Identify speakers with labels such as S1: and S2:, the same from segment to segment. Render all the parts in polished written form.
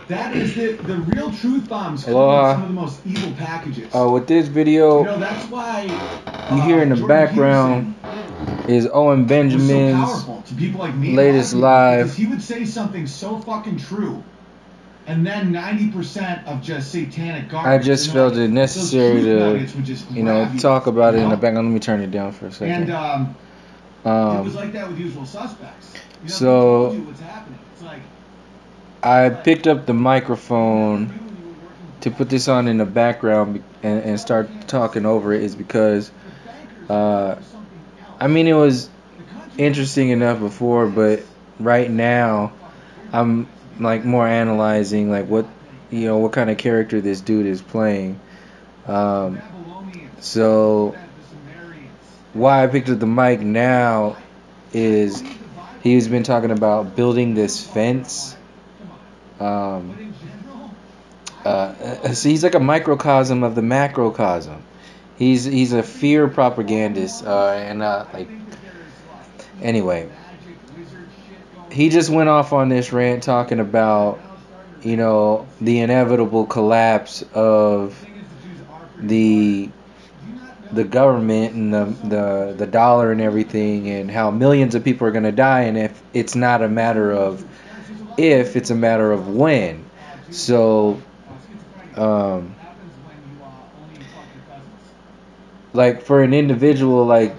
S1: That is the real truth bombs come in some of the most evil packages.
S2: With this video,
S1: you know, that's why
S2: you hear in the background is Owen Benjamin's
S1: so to people like me
S2: latest live.
S1: Because he would say something so fucking true, and then 90% of just satanic garbage.
S2: I just felt it necessary to, talk about it in the background. Let me turn it down for a second.
S1: And it was like that with Usual Suspects. You know,
S2: so
S1: told you what's happening. It's like,
S2: I picked up the microphone to put this on in the background and start talking over it is because, I mean, it was interesting enough before, but right now I'm like more analyzing like what kind of character this dude is playing. So why I picked up the mic now is he's been talking about building this fence. So he's like a microcosm of the macrocosm. He's a fear propagandist, anyway, he just went off on this rant talking about the inevitable collapse of the government and the dollar and everything, and how millions of people are going to die, and if it's not a matter of if, it's a matter of when. So like for an individual like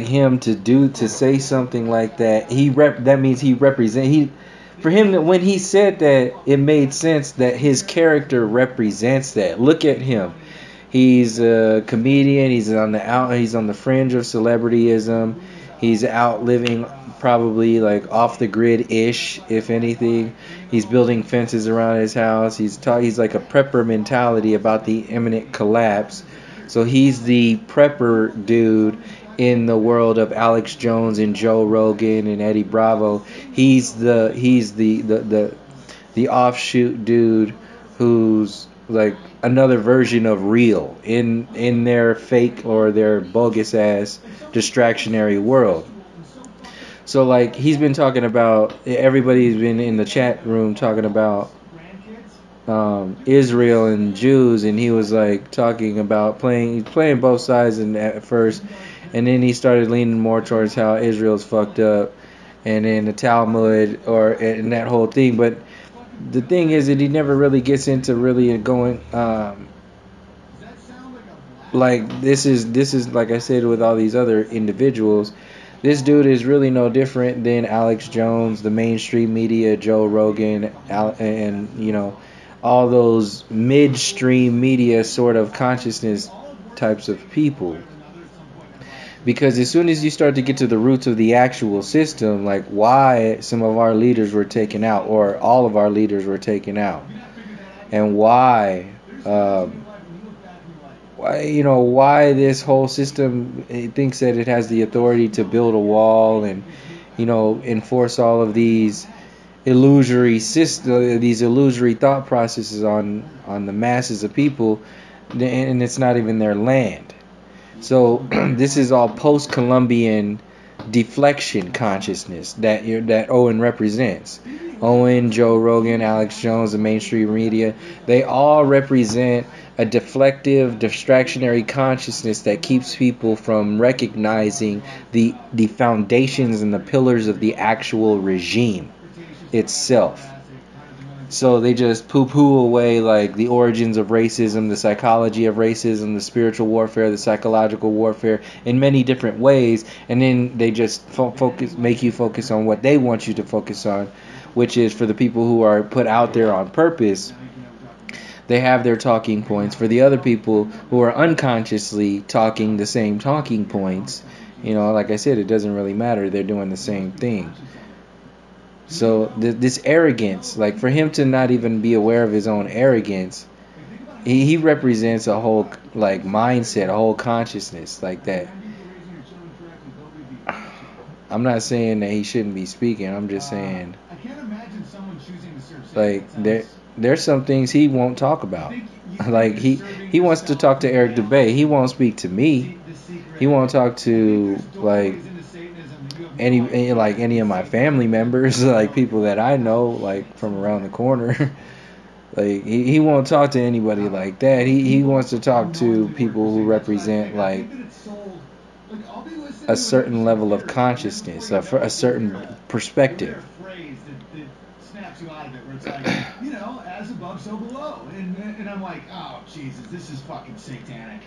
S2: him to say something like that, that means for him, that when he said that, it made sense that his character represents that. Look at him. He's a comedian. He's on the fringe of celebrityism. He's out living probably like off the grid ish, if anything. He's building fences around his house. He's like a prepper mentality about the imminent collapse. So he's the prepper dude in the world of Alex Jones and Joe Rogan and Eddie Bravo. He's the offshoot dude who's like another version of real in their fake or their bogus ass distractionary world. So like he's been talking about, everybody's been in the chat room talking about Israel and Jews, and he was like talking about playing both sides at first, and then he started leaning more towards how Israel's fucked up, and then the Talmud and that whole thing. But the thing is that he never really gets into really going like this is like I said with all these other individuals. This dude is really no different than Alex Jones, the mainstream media, Joe Rogan, and all those midstream media sort of consciousness types of people. Because as soon as you start to get to the roots of the actual system, like why some of our leaders were taken out, or all of our leaders were taken out, and why this whole system, it thinks that it has the authority to build a wall and enforce all of these illusory thought processes on the masses of people, and it's not even their land. So this is all post-Columbian deflection consciousness that Owen represents. Owen, Joe Rogan, Alex Jones, the mainstream media, they all represent a deflective, distractionary consciousness that keeps people from recognizing the foundations and the pillars of the actual regime itself. So they just poo-poo away like the origins of racism, the psychology of racism, the spiritual warfare, the psychological warfare in many different ways, and then they just make you focus on what they want you to focus on, which is for the people who are put out there on purpose. They have their talking points. For the other people who are unconsciously talking the same talking points, like I said, it doesn't really matter. They're doing the same thing. So this arrogance, like for him to not even be aware of his own arrogance, he represents a whole like mindset, a whole consciousness like that. I'm not saying that he shouldn't be speaking. I'm just saying like there's some things he won't talk about. Like he wants to talk to Eric Dubay. He won't speak to me. He won't talk to like any of my family members, like people that I know, like from around the corner. Like he won't talk to anybody like that. He wants to talk to people who represent like a certain level of consciousness, a certain perspective.
S1: Snaps you out of it, where it's like, as above, so below, and I'm like, oh Jesus, this is fucking satanic.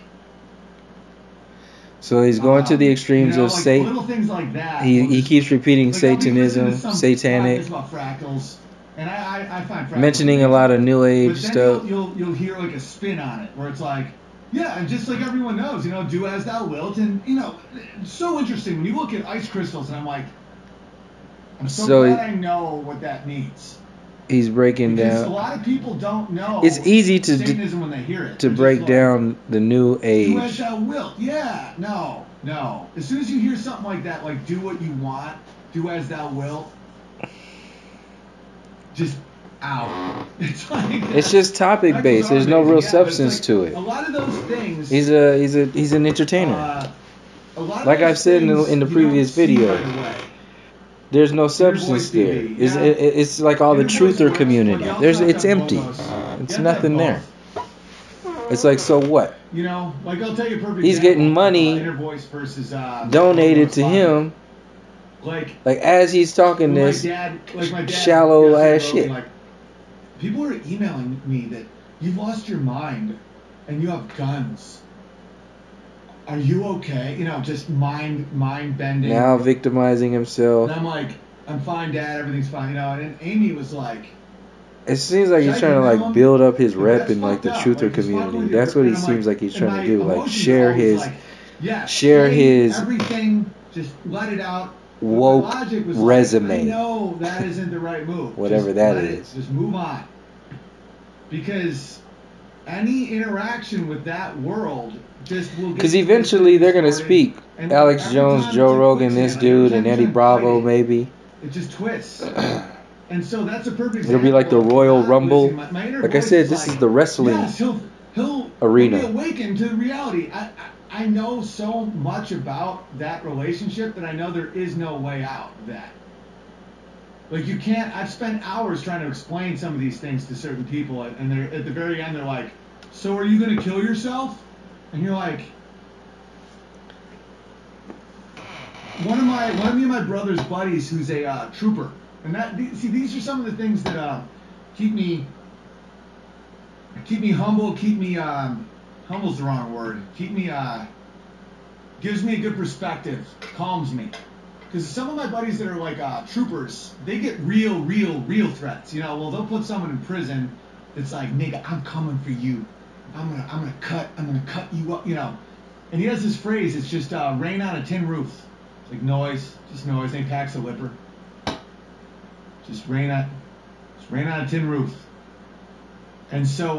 S2: So he's going to the extremes of Satan.
S1: Little things like that.
S2: He keeps repeating Satanism, satanic.
S1: About fractals, and I find fractals
S2: mentioning a lot of New Age
S1: but then
S2: stuff.
S1: You'll hear like a spin on it, where it's like, yeah, and just like everyone knows, do as thou wilt, and it's so interesting when you look at ice crystals, and I'm like, I'm so glad I know what that means.
S2: He's breaking
S1: because
S2: down.
S1: A lot of people don't know.
S2: It's easy to
S1: Satanism when they hear it.
S2: to break down the New Age.
S1: Do as thou wilt. Yeah, no. As soon as you hear something like that, like do what you want, do as thou wilt, just out.
S2: It's just topic based. There's no real substance to it.
S1: A lot of those things.
S2: He's an entertainer. Like I've said in the previous video. There's no substance there. It's like all the truther community. It's empty. It's nothing there. It's like, so what?
S1: Like I'll tell you a perfect
S2: He's getting money donated to him. Like as he's talking this shallow ass shit.
S1: People are emailing me that you've lost your mind and you have guns. Are you okay? Just mind bending.
S2: Now victimizing himself.
S1: And I'm like, I'm fine, Dad. Everything's fine. And Amy was like,
S2: it seems like he's trying to like build up his rep in like the truther community. That's what he seems like he's trying to do. Like share his
S1: everything. Just let it out.
S2: Woke resume.
S1: I know that isn't the right move.
S2: Whatever that is.
S1: Just move on. Because any interaction with that world just will.
S2: Because eventually they're gonna speak. Alex Jones, Joe Rogan, this dude, and Eddie Bravo maybe.
S1: It just twists. And so that's a perfect example.
S2: It'll be like the Royal Rumble. Like I said, this is the wrestling arena.
S1: He'll be awakened to reality. I know so much about that relationship that I know there is no way out of that. Like you can't. I've spent hours trying to explain some of these things to certain people, and they're at the very end. They're like, "So are you going to kill yourself?" And you're like, one of me and my brother's buddies, who's a trooper, and these are some of the things that keep me humble, humble's the wrong word. Gives me a good perspective, calms me. Because some of my buddies that are like troopers, they get real threats. Well, they'll put someone in prison. It's like, nigga, I'm coming for you. I'm gonna cut you up. And he has this phrase. It's just rain on a tin roof. It's like noise, just noise. And he packs a lipper. Just rain on a tin roof. And so,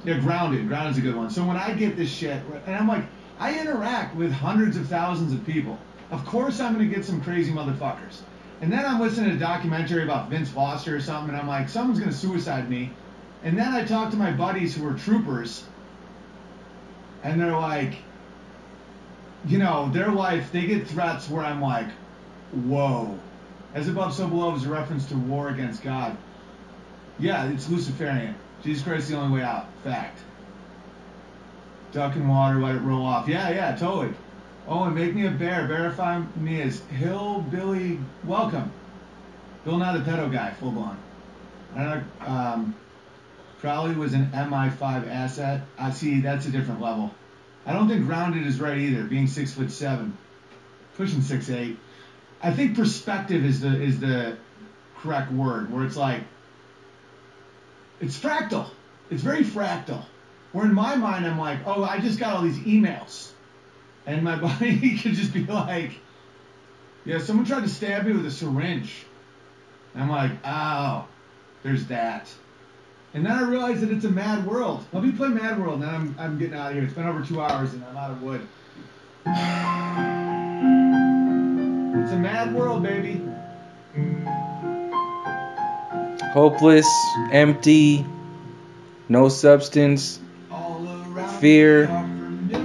S1: grounded. Grounded's a good one. So when I get this shit, and I'm like, I interact with hundreds of thousands of people. Of course I'm going to get some crazy motherfuckers. And then I'm listening to a documentary about Vince Foster or something, and I'm like, someone's going to suicide me. And then I talk to my buddies who are troopers, and they're like, their life, they get threats where I'm like, whoa. As above, so below is a reference to war against God. Yeah, it's Luciferian. Jesus Christ is the only way out. Fact. Duck in water, let it roll off. Yeah, totally. Owen, make me a bear. Verify me as Hillbilly. Welcome. Bill Nye the pedo guy, full blown. I don't know. Crowley was an MI5 asset. I see. That's a different level. I don't think grounded is right either. Being 6'7", pushing 6'8". I think perspective is the correct word. Where it's like, it's fractal. It's very fractal. Where in my mind, I'm like, oh, I just got all these emails. And my body could just be like, yeah, someone tried to stab me with a syringe. And I'm like, oh, there's that. And then I realized that it's a mad world. Let me play Mad World, and then I'm getting out of here. It's been over 2 hours, and I'm out of wood. It's a mad world, baby.
S2: Hopeless, empty, no substance, fear,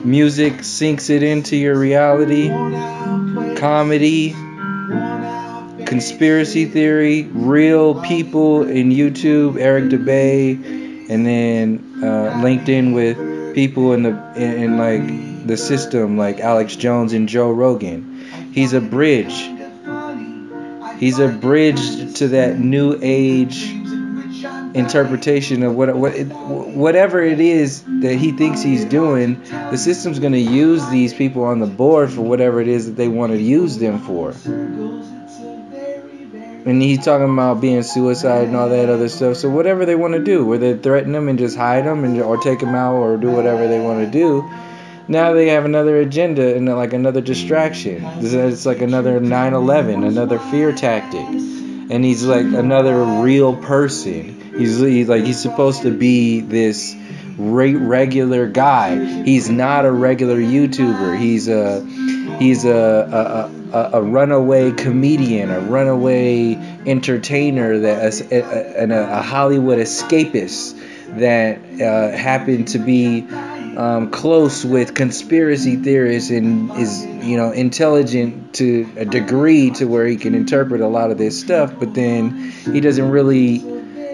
S2: music sinks it into your reality, comedy, conspiracy theory, real people in YouTube, Eric DeBay, and then linked in with people in like the system, like Alex Jones and Joe Rogan. He's a bridge. He's a bridge to that new age interpretation of whatever it is that he thinks he's doing. The system's going to use these people on the board for whatever it is that they want to use them for. And he's talking about being suicide and all that other stuff. So whatever they want to do, whether they threaten them and just hide them or take them out or do whatever they want to do, now they have another agenda and like another distraction. It's like another 9/11, another fear tactic. And he's like another real person. He's supposed to be this regular guy. He's not a regular YouTuber. He's a runaway comedian, a runaway entertainer, and a Hollywood escapist that happened to be close with conspiracy theorists and is intelligent to a degree to where he can interpret a lot of this stuff, but then he doesn't really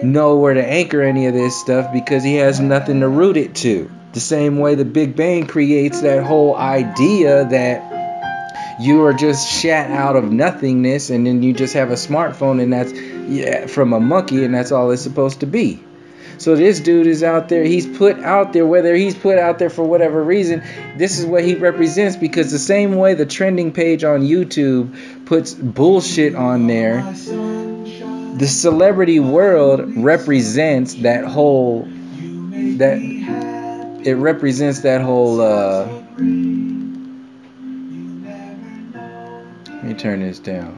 S2: know where to anchor any of this stuff because he has nothing to root it to. The same way the Big Bang creates that whole idea that you are just shat out of nothingness and then you just have a smartphone and that's from a monkey and that's all it's supposed to be. So this dude is out there, he's put out there, whether he's put out there for whatever reason, this is what he represents, because the same way the trending page on YouTube puts bullshit on there, the celebrity world represents that whole, let me turn this down.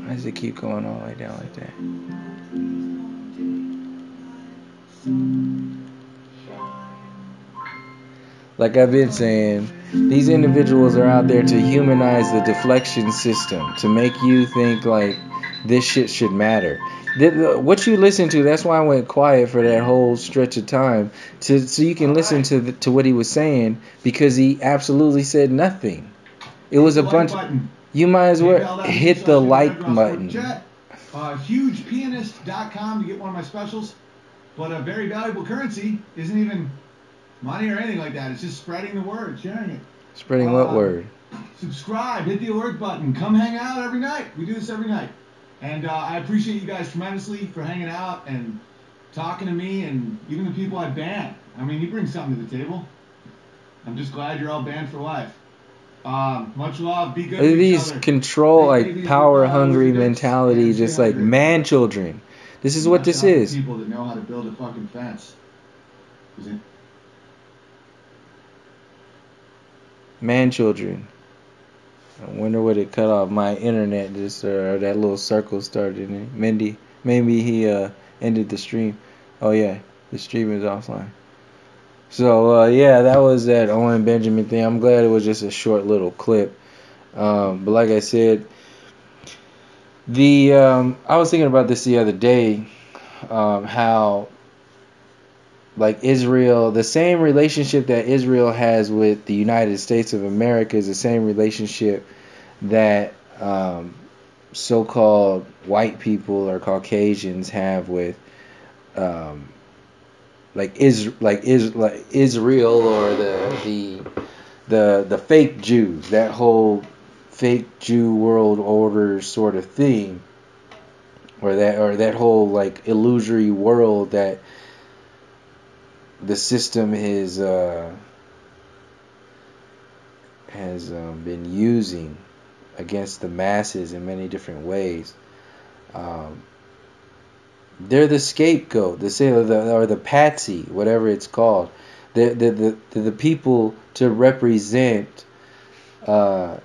S2: Why does it keep going all the way down like that? Like I've been saying, these individuals are out there to humanize the deflection system, to make you think like this shit should matter. What you listen to, that's why I went quiet for that whole stretch of time, so you can listen to what he was saying, because he absolutely said nothing. It was a bunch. You might as well hit the like button.
S1: Hugepianist.com to get one of my specials. But a very valuable currency isn't even money or anything like that. It's just spreading the word, sharing it.
S2: Spreading what word?
S1: Subscribe, hit the alert button, come hang out every night. We do this every night. And I appreciate you guys tremendously for hanging out and talking to me, and even the people I ban. I mean, you bring something to the table. I'm just glad you're all banned for life. Much love, be good to each other.
S2: These control, like power-hungry mentality, just like man-children. This is what this is.
S1: People that know how to build a fucking fence.
S2: Man-children. I wonder what it cut off. My internet just, that little circle started. Maybe he ended the stream. Oh yeah, the stream is offline. So yeah, that was that Owen Benjamin thing. I'm glad it was just a short little clip. But like I said, I was thinking about this the other day, how like Israel, the same relationship that Israel has with the United States of America is the same relationship that so-called white people or Caucasians have with Israel, or the fake Jews, that whole fake Jew world order sort of thing, or that whole like illusory world that the system has been using against the masses in many different ways. They're the scapegoat, or the patsy, whatever it's called. The people to represent a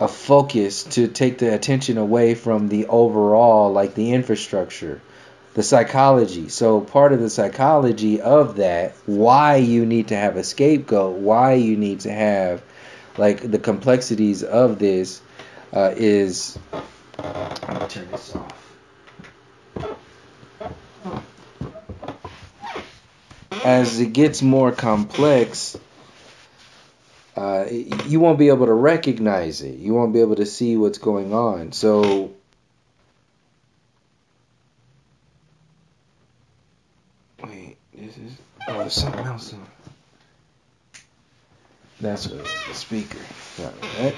S2: focus, to take the attention away from the overall, like the infrastructure, the psychology. So part of the psychology of that, why you need to have a scapegoat, why you need to have like the complexities of this is, I'm gonna turn this off. As it gets more complex, you won't be able to recognize it. You won't be able to see what's going on. So wait, this is something else. That's the speaker. Right.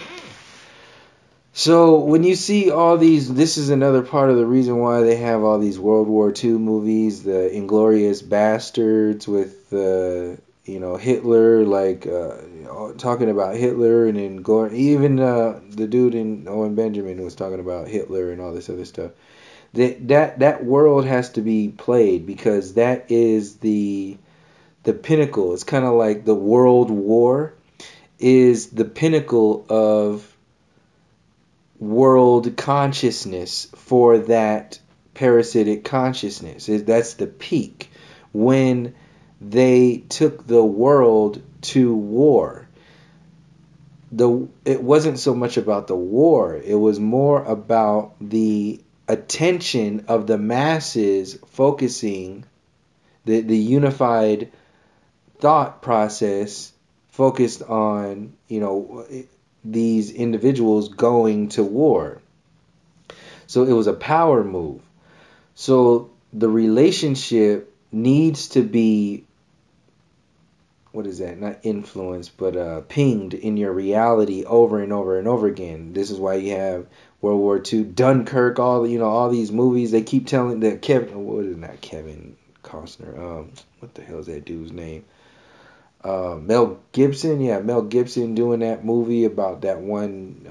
S2: So when you see all these, this is another part of the reason why they have all these World War II movies, the Inglorious Bastards with Hitler, like talking about Hitler, and then going even the dude in Owen Benjamin was talking about Hitler and all this other stuff. That world has to be played because that is the pinnacle. It's kind of like the World War is the pinnacle of world consciousness for that parasitic consciousness. That's the peak when they took the world to war. It wasn't so much about the war, it was more about the attention of the masses focusing, the unified thought process focused on these individuals going to war. So it was a power move. So the relationship needs to be, what is that? Not influenced, but pinged in your reality over and over and over again. This is why you have World War II, Dunkirk, all these movies. They keep telling that Kevin Costner. What the hell is that dude's name? Mel Gibson. Yeah, Mel Gibson doing that movie about that one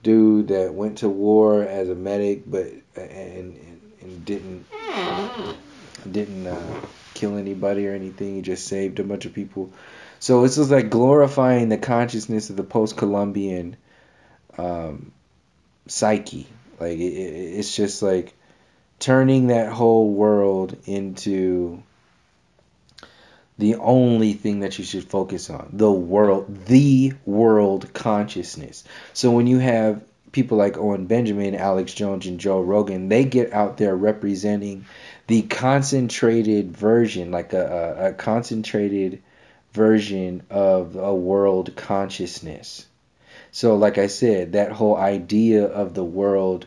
S2: dude that went to war as a medic, but and didn't kill anybody or anything. He just saved a bunch of people. So it's just like glorifying the consciousness of the post-Columbian psyche. Like it's just like turning that whole world into the only thing that you should focus on, the world consciousness. So when you have people like Owen Benjamin, Alex Jones, and Joe Rogan, they get out there representing the concentrated version, like a concentrated version of a world consciousness. So like I said, that whole idea of the world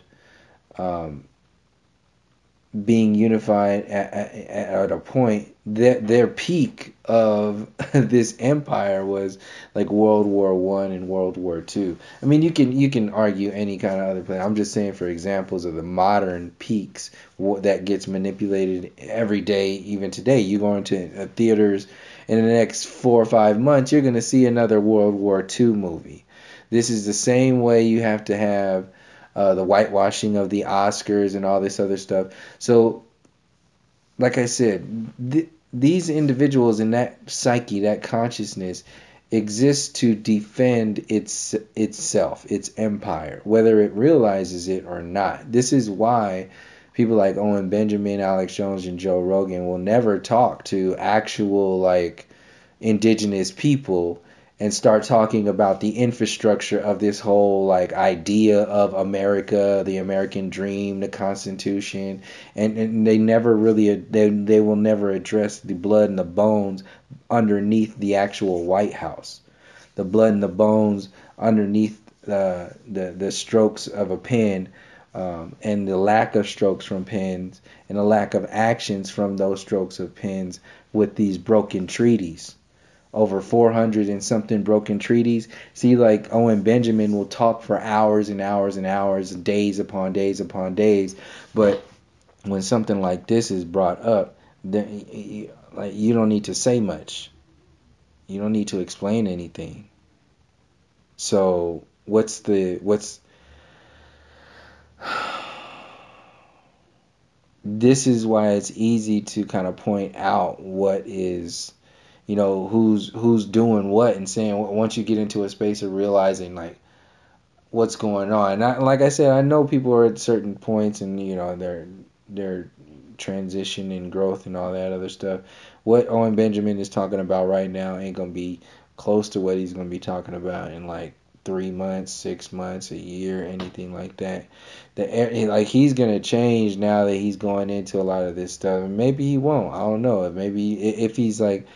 S2: being unified at a point, their peak of this empire was like World War I and World War II. I mean, you can argue any kind of other place. I'm just saying for examples of the modern peaks that gets manipulated every day, even today. You go into theaters in the next 4 or 5 months, you're going to see another World War II movie. This is the same way you have to have the whitewashing of the Oscars and all this other stuff. So, like I said, these individuals in that psyche, that consciousness, exist to defend itself, its empire, whether it realizes it or not. This is why people like Owen Benjamin, Alex Jones, and Joe Rogan will never talk to actual like indigenous people and start talking about the infrastructure of this whole like idea of America, the American dream, the Constitution, and they never really they will never address the blood and the bones underneath the actual White House, the blood and the bones underneath the strokes of a pen, and the lack of strokes from pens and the lack of actions from those strokes of pens with these broken treaties. Over 400 and something broken treaties. See, like Owen Benjamin will talk for hours and hours and hours, days upon days upon days. But when something like this is brought up, then like you don't need to say much. You don't need to explain anything. So what's this is why it's easy to kind of point out what is, who's doing what, and saying once you get into a space of realizing like what's going on. And like I said, I know people are at certain points and their transition and growth and all that other stuff. What Owen Benjamin is talking about right now ain't gonna be close to what he's gonna be talking about in like 3 months, 6 months, a year, anything like that. Like he's gonna change now that he's going into a lot of this stuff. And maybe he won't. I don't know. Maybe if he's like,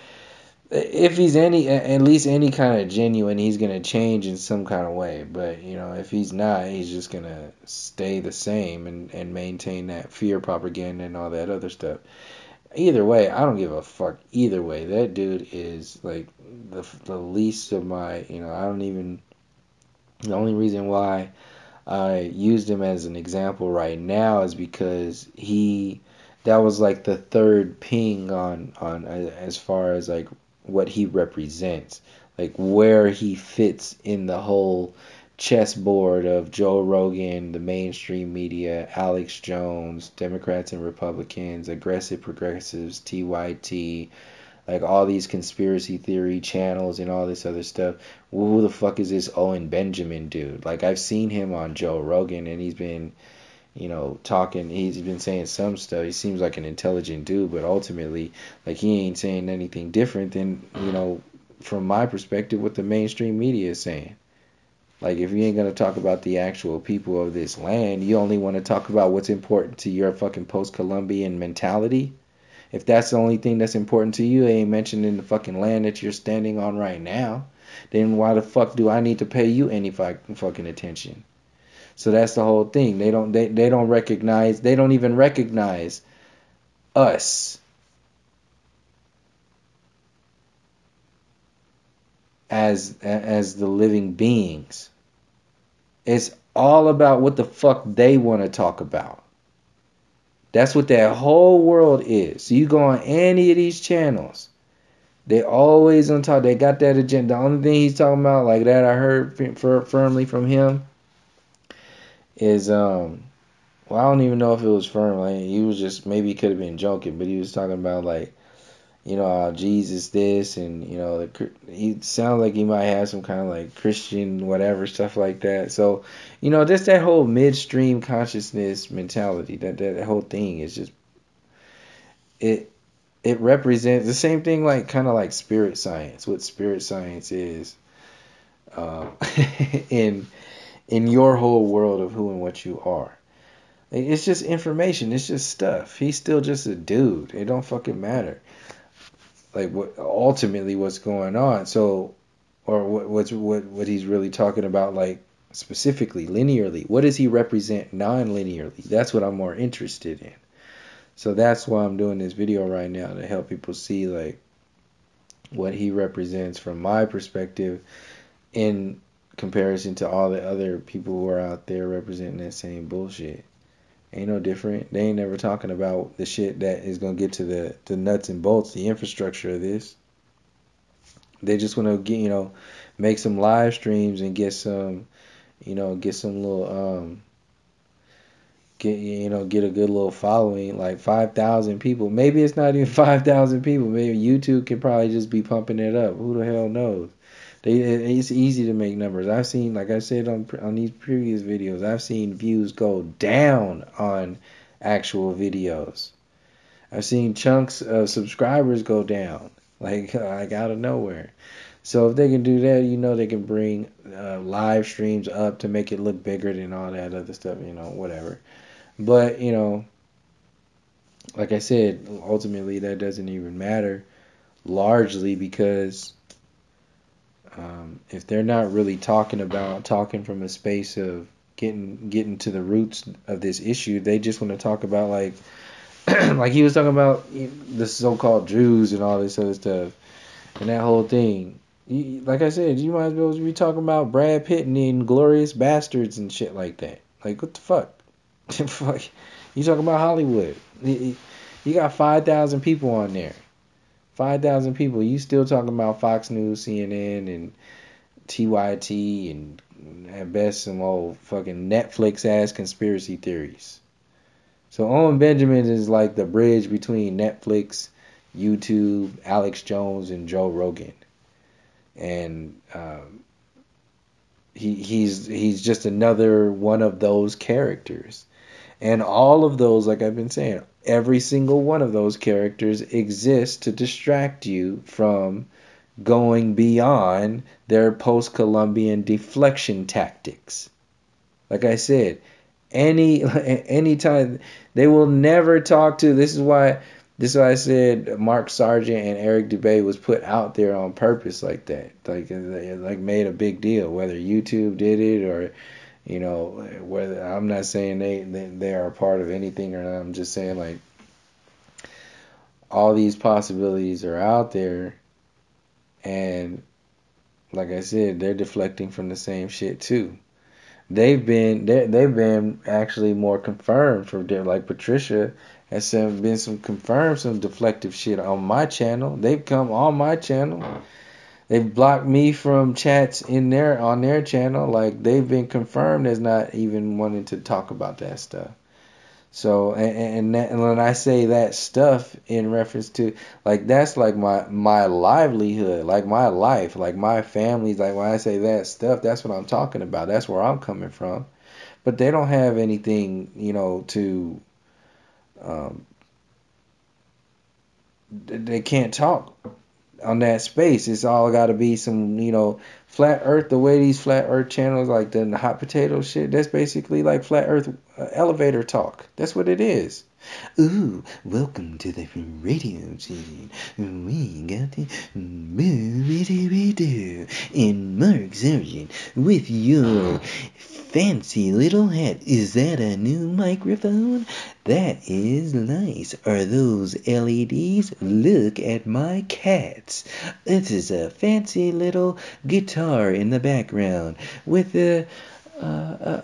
S2: if he's at least any kind of genuine, he's gonna change in some kind of way. But you know, if he's not, he's just gonna stay the same and maintain that fear propaganda and all that other stuff. Either way, I don't give a fuck. Either way, that dude is like the least of my. You know, I don't even. The only reason why I used him as an example right now is because that was like the third ping on as far as like what he represents, like where he fits in the whole chessboard of Joe Rogan, the mainstream media, Alex Jones, Democrats and Republicans, aggressive progressives, TYT, like all these conspiracy theory channels and all this other stuff. Who the fuck is this Owen Benjamin dude? Like, I've seen him on Joe Rogan and he's been, you know, talking, he's been saying some stuff. He seems like an intelligent dude, but ultimately, like, he ain't saying anything different than, you know, from my perspective, what the mainstream media is saying. Like, if you ain't gonna talk about the actual people of this land, you only want to talk about what's important to your fucking post-Columbian mentality. If that's the only thing that's important to you, ain't mentioned in the fucking land that you're standing on right now, then why the fuck do I need to pay you any fucking attention? So that's the whole thing. They don't even recognize us as the living beings. It's all about what the fuck they want to talk about. That's what that whole world is. So you go on any of these channels, they always on top. They got that agenda. The only thing he's talking about, like that I heard firmly from him, is well, I don't even know if it was firm. Like, he was just, maybe he could have been joking, but he was talking about, like, you know, how Jesus this, and you know, he sounds like he might have some kind of like Christian whatever stuff like that. So, you know, just that whole midstream consciousness mentality, that whole thing is just, it represents the same thing, like kind of like spirit science. What spirit science is, in your whole world of who and what you are. It's just information. It's just stuff. He's still just a dude. It don't fucking matter. Like, what ultimately what's going on. So, or what he's really talking about, like specifically linearly. What does he represent non-linearly? That's what I'm more interested in. So that's why I'm doing this video right now, to help people see like what he represents from my perspective in comparison to all the other people who are out there representing that same bullshit. Ain't no different. They ain't never talking about the shit that is gonna get to the nuts and bolts, the infrastructure of this. They just want to get, you know, make some live streams and get some, you know, get some little get a good little following, like 5,000 people. Maybe it's not even 5,000 people. Maybe YouTube can probably just be pumping it up. Who the hell knows? It's easy to make numbers. I've seen, like I said on these previous videos, I've seen views go down on actual videos. I've seen chunks of subscribers go down, like out of nowhere. So if they can do that, you know, they can bring live streams up to make it look bigger than all that other stuff, you know, whatever. But, you know, like I said, ultimately that doesn't even matter, largely because if they're not really talking from a space of getting to the roots of this issue, they just want to talk about, like like he was talking about the so-called Jews and all this other stuff and that whole thing. Like I said, you might as well be talking about Brad Pitt and Inglourious Bastards and shit like that. Like, what the fuck? Fuck. You talking about Hollywood? You got 5,000 people on there. 5,000 people. You still talking about Fox News, CNN, and TYT, and at best some old fucking Netflix ass conspiracy theories. So Owen Benjamin is like the bridge between Netflix, YouTube, Alex Jones, and Joe Rogan. And he's just another one of those characters. And all of those, like I've been saying, every single one of those characters exists to distract you from going beyond their post-Columbian deflection tactics. Like I said, anytime they will never talk to. This is why This is why I said Mark Sargent and Eric Dubay was put out there on purpose like that. Like made a big deal. Whether YouTube did it or, whether I'm not saying they are a part of anything or not. I'm just saying like all these possibilities are out there, and like I said, they're deflecting from the same shit too. They've been actually more confirmed from there. Like Patricia has been some deflective shit on my channel. They've come on my channel. They've blocked me from chats on their channel. Like they've been confirmed as not even wanting to talk about that stuff. So and when I say that stuff in reference to like that's like my livelihood, like my life, like my family, like when I say that stuff, that's what I'm talking about. That's where I'm coming from. But they don't have anything, to they can't talk on that space. It's all got to be some, flat earth. The way these flat earth channels, like the hot potato shit, that's basically like flat earth elevator talk. That's what it is. Ooh, welcome to the radio scene. We got the we do in Mark Sargent with your fancy little hat. Is that a new microphone? That is nice. Are those LEDs? Look at my cats. This is a fancy little guitar in the background with a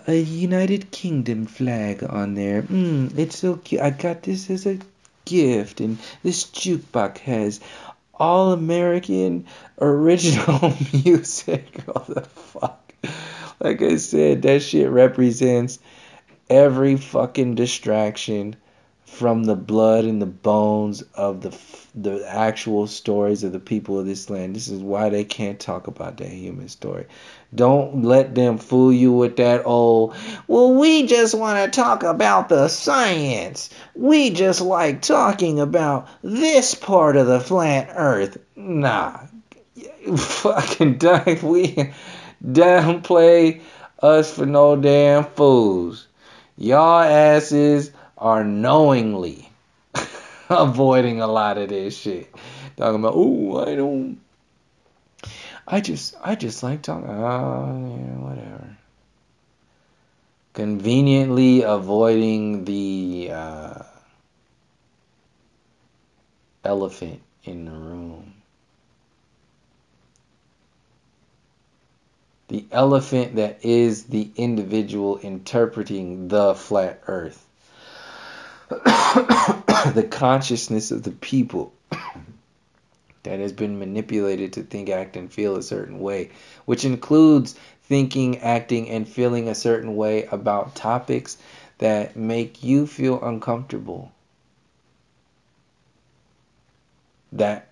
S2: United Kingdom flag on there. It's so cute. I got this as a gift, and this jukebox has all American original music. What the fuck? Like I said, that shit represents every fucking distraction from the blood and the bones of the actual stories of the people of this land. This is why they can't talk about that human story. Don't let them fool you with that old, well, we just want to talk about the science. We just like talking about this part of the flat earth. Nah. Fucking downplay us for no damn fools. Y'all asses are knowingly avoiding a lot of this shit. Talking about, I just like talking. Oh, yeah, whatever. Conveniently avoiding the elephant in the room. The elephant that is the individual interpreting the flat earth. The consciousness of the people that has been manipulated to think, act, and feel a certain way, which includes thinking, acting, and feeling a certain way about topics that make you feel uncomfortable. That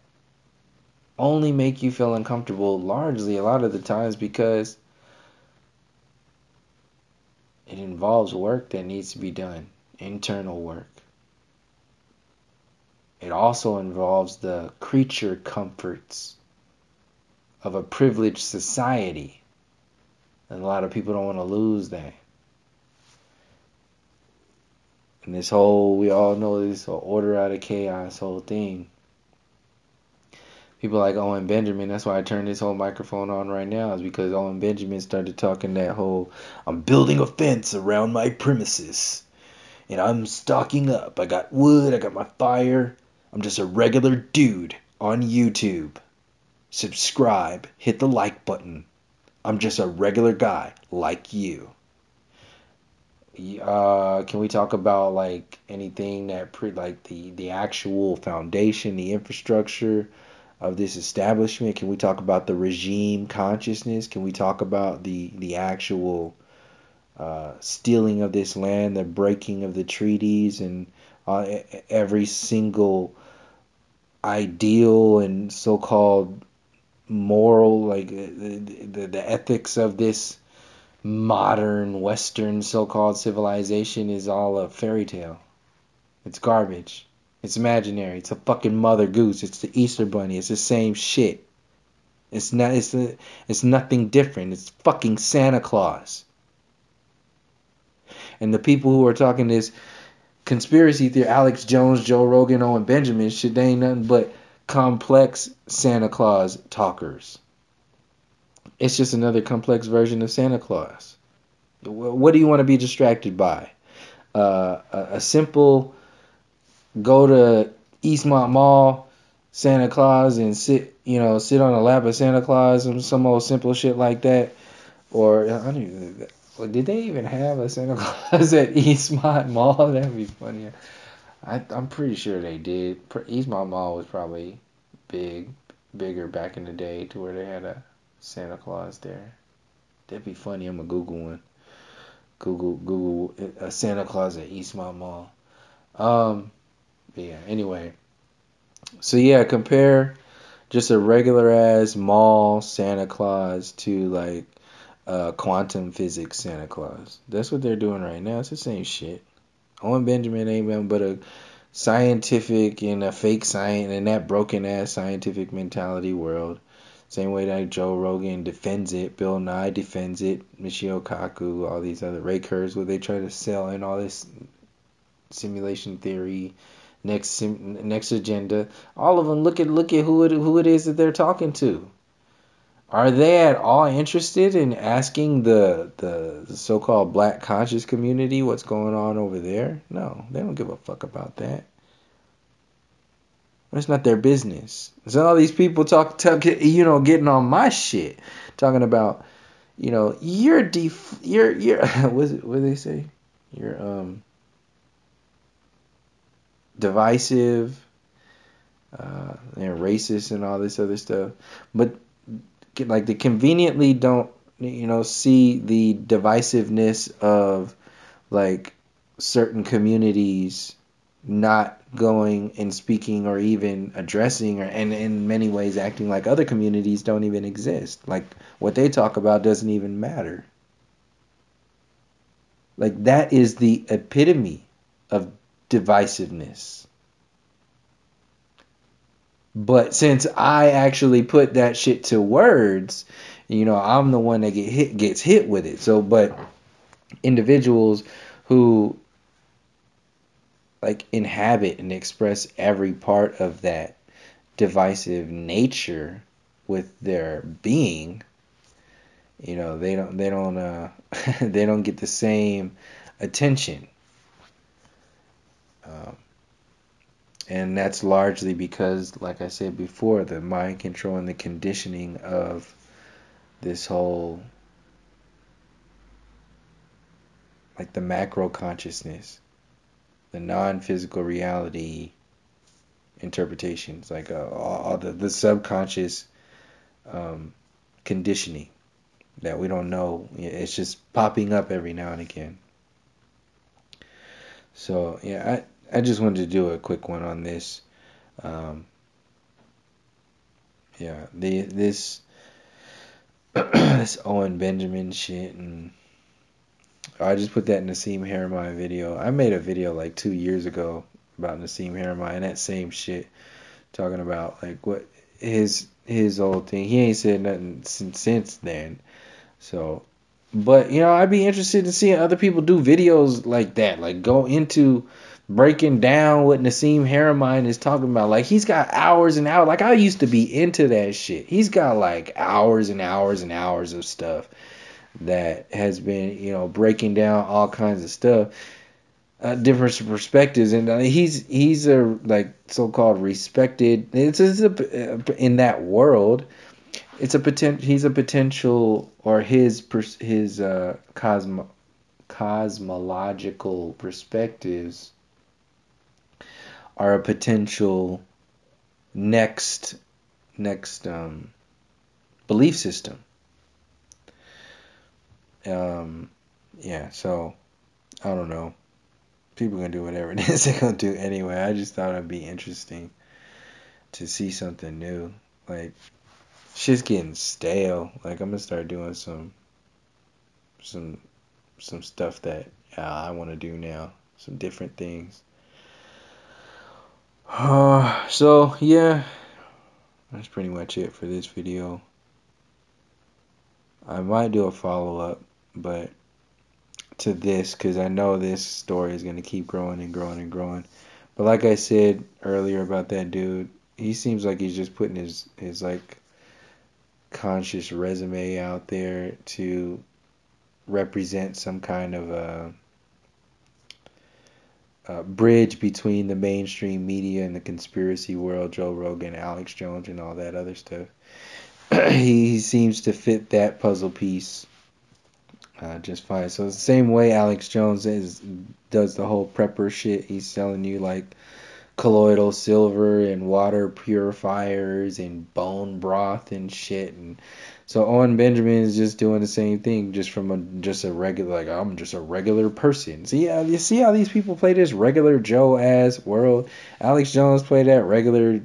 S2: only make you feel uncomfortable largely a lot of the times because it involves work that needs to be done, internal work. It also involves the creature comforts of a privileged society. And a lot of people don't want to lose that. And this whole, we all know this whole order out of chaos whole thing. People like Owen Benjamin, that's why I turned this whole microphone on right now, is because Owen Benjamin started talking that whole, I'm building a fence around my premises. And I'm stocking up. I got wood, I got my fire. I'm just a regular dude on YouTube. Subscribe, hit the like button. I'm just a regular guy like you. Can we talk about like anything that like the actual foundation, the infrastructure of this establishment? Can we talk about the regime consciousness? Can we talk about the actual stealing of this land, the breaking of the treaties, and every single ideal and so-called moral, like the ethics of this modern Western so-called civilization is all a fairy tale. It's garbage. It's imaginary. It's a fucking Mother Goose. It's the Easter Bunny. It's the same shit. It's nothing different. It's fucking Santa Claus. And the people who are talking this conspiracy theory, Alex Jones, Joe Rogan, Owen Benjamin, shit, they ain't nothing but complex Santa Claus talkers. It's just another complex version of Santa Claus. What do you want to be distracted by? A simple go to Eastmont Mall, Santa Claus, and sit on the lap of Santa Claus and some old simple shit like that? Or I don't even, did they even have a Santa Claus at Eastmont Mall? That'd be funny. I'm pretty sure they did. Eastmont Mall was probably bigger back in the day to where they had a Santa Claus there. That'd be funny. I'm gonna Google one. Google a Santa Claus at Eastmont Mall. Yeah. Anyway, so yeah, compare just a regular ass mall Santa Claus to like quantum physics Santa Claus. That's what they're doing right now. It's the same shit. Owen Benjamin ain't nothing but a scientific and a fake science and that broken ass scientific mentality world. Same way that Joe Rogan defends it, Bill Nye defends it, Michio Kaku, all these other Ray Kurzweil, they try to sell in all this simulation theory, next agenda. All of them look at who it is that they're talking to. Are they at all interested in asking the so-called black conscious community what's going on over there? No, they don't give a fuck about that. It's not their business. So all these people getting on my shit, talking about, you're what do they say? You're divisive, they're racist and all this other stuff, but like they conveniently don't see the divisiveness of like certain communities not going and speaking or even addressing and in many ways acting like other communities don't even exist. Like what they talk about doesn't even matter. Like that is the epitome of divisiveness. But since I actually put that shit to words, I'm the one that gets hit with it. So, but individuals who like inhabit and express every part of that divisive nature with their being, they don't they don't get the same attention. And that's largely because, like I said before, the mind control and the conditioning of this whole, like the macro consciousness, the non-physical reality interpretations, like all the subconscious conditioning that we don't know. It's just popping up every now and again. So yeah, I just wanted to do a quick one on this. This this Owen Benjamin shit, and I just put that Nassim Haramein video. I made a video like 2 years ago about Nassim Haramein, that same shit, talking about like what his old thing. He ain't said nothing since then. So, but I'd be interested in seeing other people do videos like that, like go into breaking down what Nassim Haramein is talking about. Like he's got hours and hours. Like I used to be into that shit. He's got like hours and hours and hours of stuff that has been breaking down all kinds of stuff, different perspectives, and he's a like so-called respected. It's in that world. It's a potential. He's a potential, or his cosmological perspectives are a potential next belief system. Yeah, so I don't know. People gonna do whatever it is they're gonna do anyway. I just thought it'd be interesting to see something new. Like shit's getting stale. Like I'm gonna start doing some stuff that I want to do now. Some different things. So yeah, that's pretty much it for this video. I might do a follow-up, but to this because I know this story is going to keep growing and growing and growing. But like I said earlier about that dude, he seems like he's just putting his like conscious resume out there to represent some kind of a bridge between the mainstream media and the conspiracy world, Joe Rogan, Alex Jones, and all that other stuff. He seems to fit that puzzle piece just fine. So the same way Alex Jones does the whole prepper shit. He's selling you like colloidal silver and water purifiers and bone broth and shit. And so Owen Benjamin is just doing the same thing, just from a regular, like, I'm just a regular person. See, you see how these people play this regular Joe ass world. Alex Jones played that regular,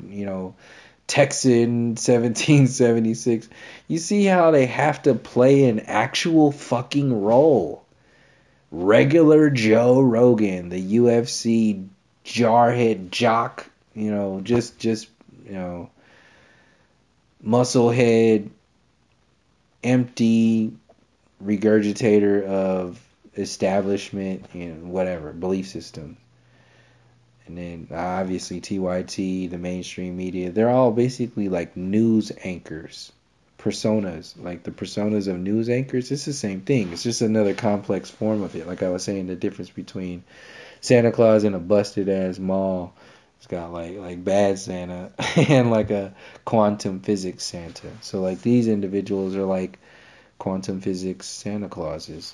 S2: Texan 1776. You see how they have to play an actual fucking role. Regular Joe Rogan, the UFC jarhead jock, just musclehead, empty regurgitator of establishment and whatever belief system. And then obviously TYT, the mainstream media, they're all basically like news anchors, personas, like the personas of news anchors. It's the same thing. It's just another complex form of it. Like I was saying, the difference between Santa Claus in a busted ass mall, it's got like bad Santa and like a quantum physics Santa. So like these individuals are like quantum physics Santa Clauses.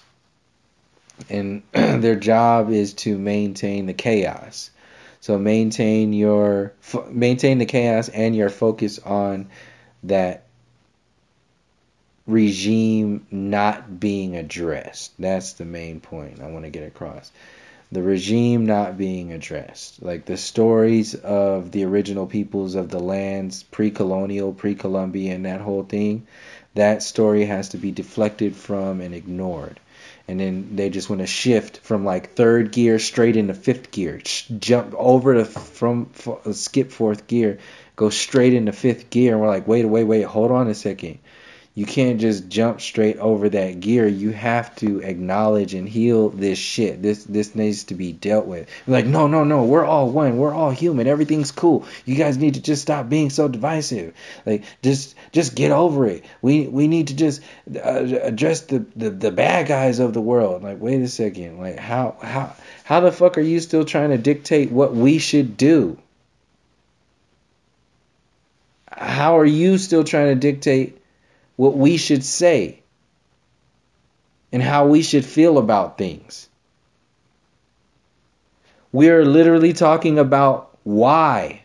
S2: And their job is to maintain the chaos. So maintain the chaos and your focus on that regime not being addressed. That's the main point I want to get across. The regime not being addressed. Like the stories of the original peoples of the lands, pre-colonial, pre-Columbian, that whole thing, that story has to be deflected from and ignored. And then they just want to shift from like third gear straight into fifth gear. Jump over to skip fourth gear, go straight into fifth gear. And we're like, wait, hold on a second. You can't just jump straight over that gear. You have to acknowledge and heal this shit. This needs to be dealt with. Like, no. We're all one. We're all human. Everything's cool. You guys need to just stop being so divisive. Like, just get over it. We need to just address the bad guys of the world. Like, wait a second. Like, how the fuck are you still trying to dictate what we should do? How are you still trying to dictate what we should say and how we should feel about things? We're literally talking about why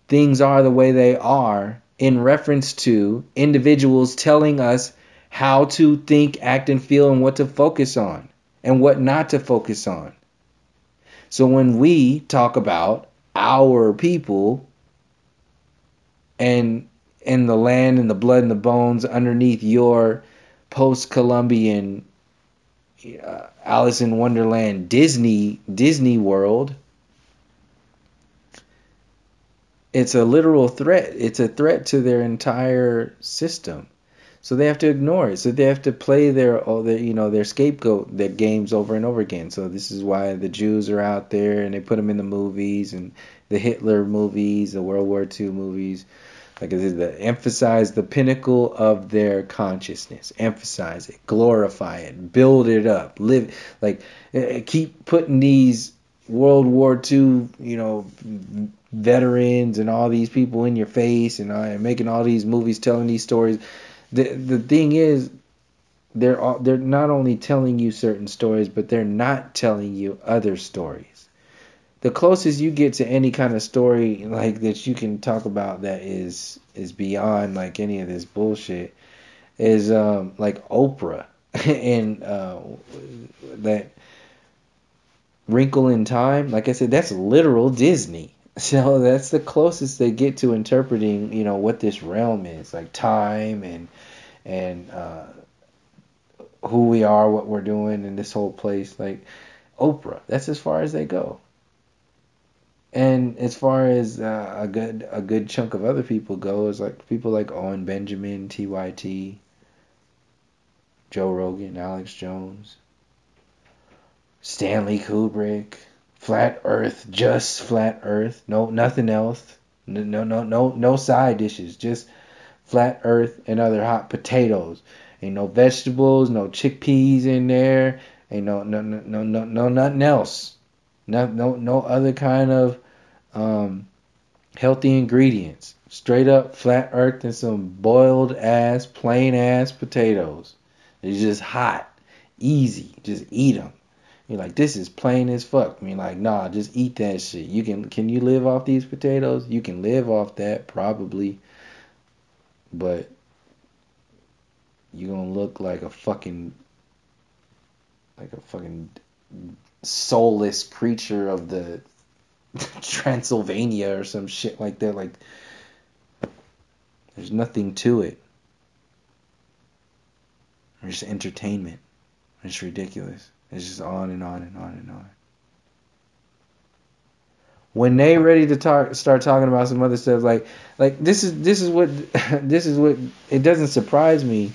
S2: things are the way they are in reference to individuals telling us how to think, act, and feel and what to focus on and what not to focus on. So when we talk about our people and the land and the blood and the bones underneath your post-Columbian Alice in Wonderland Disney world, it's a literal threat. It's a threat to their entire system. So they have to ignore it. So they have to play their scapegoat, their games over and over again. So this is why the Jews are out there and they put them in the movies and the Hitler movies, the World War II movies. Like I said, emphasize the pinnacle of their consciousness. Emphasize it, glorify it, build it up, live. Like keep putting these World War II, veterans and all these people in your face, and making all these movies, telling these stories. The thing is, they're not only telling you certain stories, but they're not telling you other stories. The closest you get to any kind of story like that you can talk about that is beyond like any of this bullshit is like Oprah and that Wrinkle in Time. Like I said, that's literal Disney. So that's the closest they get to interpreting, what this realm is, like time and who we are, what we're doing in this whole place. Like Oprah, that's as far as they go. And as far as a good chunk of other people go, is like people like Owen Benjamin, TYT, Joe Rogan, Alex Jones, Stanley Kubrick, flat Earth, just flat Earth, no nothing else, no side dishes, just flat Earth and other hot potatoes. Ain't no vegetables, no chickpeas in there, ain't no nothing else, no other kind of healthy ingredients. Straight up flat Earth and some boiled ass, plain ass potatoes. It's just hot, easy, just eat them. You're like, this is plain as fuck. I mean, like, nah, just eat that shit. Can you live off these potatoes? You can live off that, probably. But you're gonna look like a fucking soulless creature of the Transylvania or some shit like that. Like, there's nothing to it. It's just entertainment. It's ridiculous. It's just on and on and on and on. When they ready to start talking about some other stuff, like this is what it doesn't surprise me,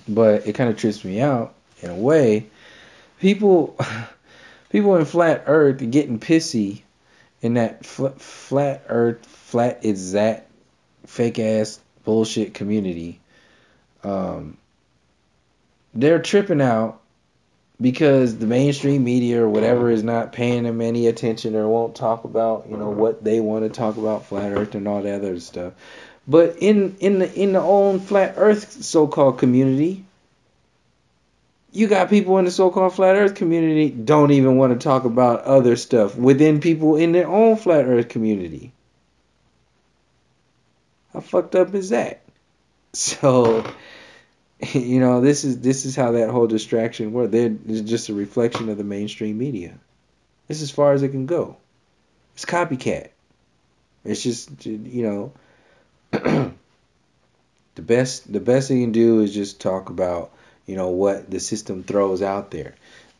S2: but it kind of trips me out in a way. People in flat Earth are getting pissy in that flat Earth, flat is that fake ass bullshit community. They're tripping out because the mainstream media or whatever is not paying them any attention or won't talk about, what they want to talk about, flat Earth and all that other stuff. But in the own flat Earth so-called community, you got people in the so-called flat Earth community don't even want to talk about other stuff within people in their own flat Earth community. How fucked up is that? So, this is how that whole distraction works. It's just a reflection of the mainstream media. This is as far as it can go. It's copycat. It's just, the best they can do is just talk about, what the system throws out there.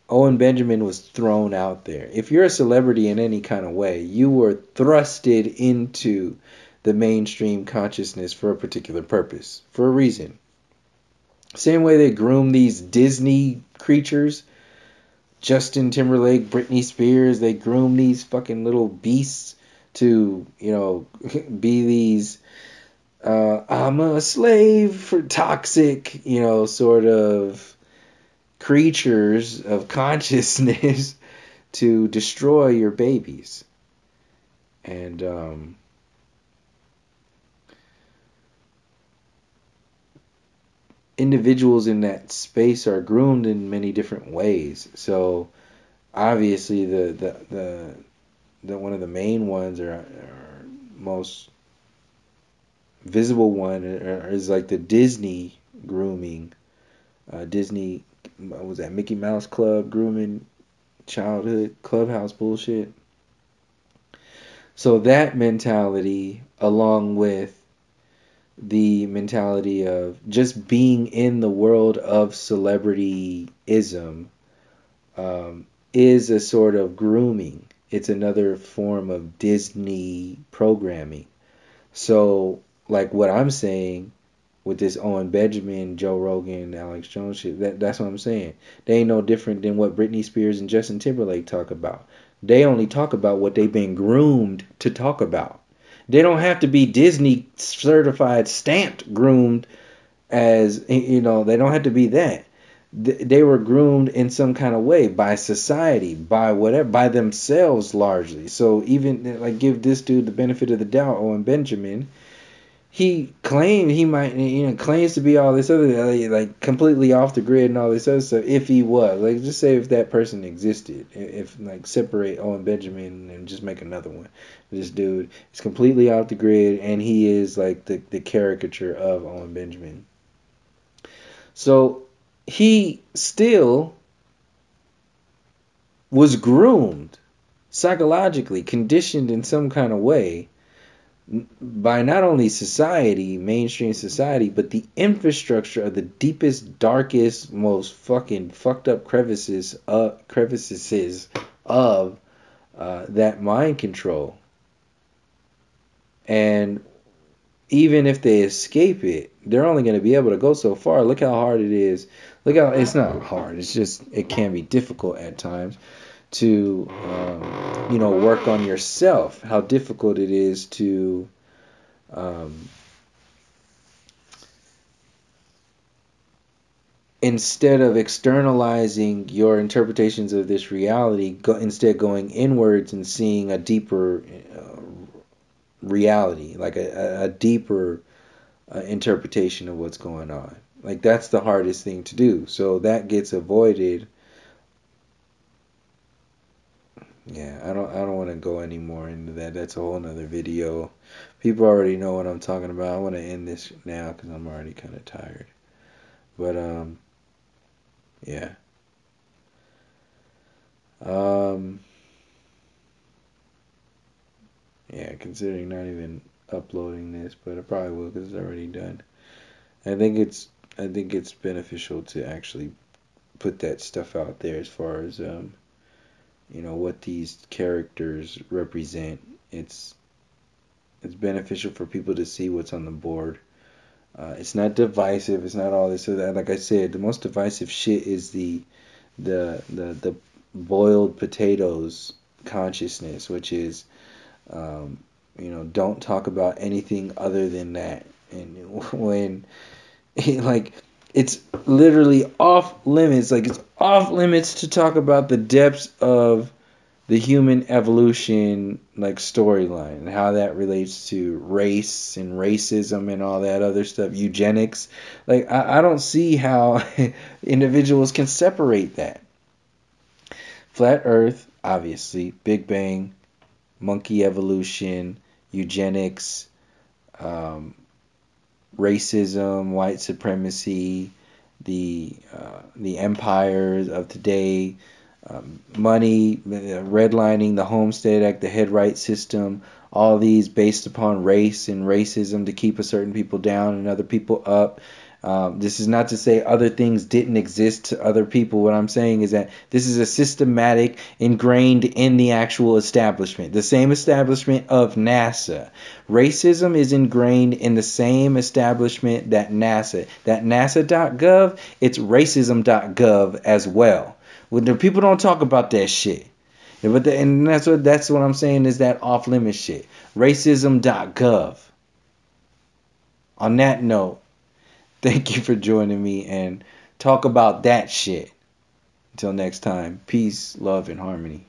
S2: Owen Benjamin was thrown out there. If you're a celebrity in any kind of way, you were thrusted into the mainstream consciousness for a particular purpose, for a reason. Same way they groom these Disney creatures, Justin Timberlake, Britney Spears, they groom these fucking little beasts to, be these, I'm a slave for toxic, sort of creatures of consciousness to destroy your babies. And, individuals in that space are groomed in many different ways. So obviously the one of the main ones or most visible one is like the Disney grooming. Disney, what was that, Mickey Mouse Club grooming, childhood clubhouse bullshit. So that mentality, along with the mentality of just being in the world of celebrityism, is a sort of grooming. It's another form of Disney programming. So, like what I'm saying with this Owen Benjamin, Joe Rogan, Alex Jones shit, that's what I'm saying. They ain't no different than what Britney Spears and Justin Timberlake talk about. They only talk about what they've been groomed to talk about. They don't have to be Disney certified, stamped, groomed as, they don't have to be that. They were groomed in some kind of way by society, by whatever, by themselves largely. So even, like, give this dude the benefit of the doubt, Owen Benjamin, he claimed he might, claims to be all this other, like completely off the grid and all this other stuff. If he was, like, just say if that person existed, if like separate Owen Benjamin and just make another one. This dude is completely off the grid, and he is like the caricature of Owen Benjamin. So he still was groomed, psychologically conditioned in some kind of way by not only society, mainstream society, but the infrastructure of the deepest, darkest, most fucking fucked up crevices of that mind control. And even if they escape it, they're only going to be able to go so far. Look how hard it is. Look how it's not hard. It's just it can be difficult at times to work on yourself. How difficult it is to instead of externalizing your interpretations of this reality, instead going inwards and seeing a deeper reality, like a deeper interpretation of what's going on. Like that's the hardest thing to do. So that gets avoided. Yeah, I don't want to go any more into that. That's a whole nother video. People already know what I'm talking about. I want to end this now because I'm already kind of tired. But yeah. Yeah, considering not even uploading this, but I probably will because it's already done. I think it's beneficial to actually put that stuff out there as far as what these characters represent. It's beneficial for people to see what's on the board. It's not divisive. It's not all this or that. Like I said, the most divisive shit is the boiled potatoes consciousness, which is don't talk about anything other than that. And when like it's literally off limits, like it's off limits to talk about the depths of the human evolution like storyline and how that relates to race and racism and all that other stuff, eugenics. Like I don't see how individuals can separate that. Flat Earth, obviously, Big Bang, monkey evolution, eugenics, racism, white supremacy, the empires of today, money, redlining, the Homestead Act, the head right system, all these based upon race and racism to keep a certain people down and other people up. This is not to say other things didn't exist to other people. What I'm saying is that this is a systematic, ingrained in the actual establishment. The same establishment of NASA. Racism is ingrained in the same establishment that NASA. That NASA.gov, it's racism.gov as well. When the people don't talk about that shit. And that's what I'm saying is that off limit shit. Racism.gov. On that note, thank you for joining me and talk about that shit. Until next time, peace, love, and harmony.